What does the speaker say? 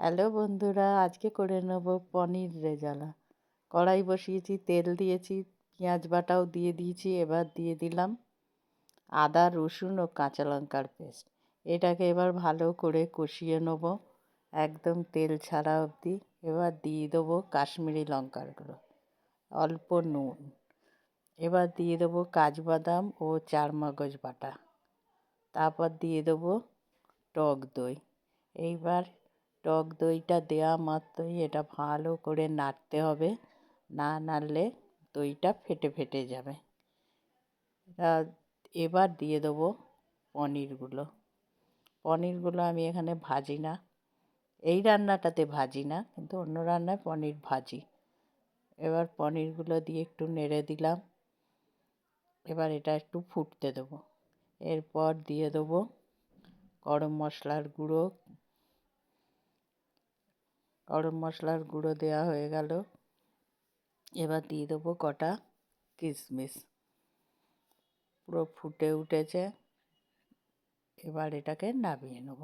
Hello বন্ধুরা, আজকে করে নেব পনির রেজালা। কড়াই বসিয়েছি, তেল দিয়েছি, পেঁয়াজ বাটাও দিয়ে দিয়েছি। এবার দিয়ে দিলাম আদা, রসুন ও কাঁচা লঙ্কার পেস্ট। এটাকে এবার ভালো করে কষিয়ে নেব একদম তেল ছাড়া অবধি। এবার দিয়ে দেবো কাশ্মীরি লঙ্কার গুঁড়ো, অল্প নুন। এবার দিয়ে দেবো কাজু বাদাম ও চারমগজ বাটা। তারপর দিয়ে দেবো টক দই। এইবার টক দইটা দেওয়া মাত্রই এটা ভালো করে নাড়তে হবে, না নাড়লে দইটা ফেটে ফেটে যাবে। এবার দিয়ে দেবো পনিরগুলো আমি এখানে ভাজি না, এই রান্নাটাতে ভাজি না, কিন্তু অন্য রান্নায় পনির ভাজি। এবার পনিরগুলো দিয়ে একটু নেড়ে দিলাম। এবার এটা একটু ফুটতে দেবো। এরপর দিয়ে দেবো গরম মশলার গুঁড়ো। দেওয়া হয়ে গেল। এবার দিয়ে দেবো কটা কিশমিশ। পুরো ফুটে উঠেছে, এবার এটাকে নামিয়ে নেব।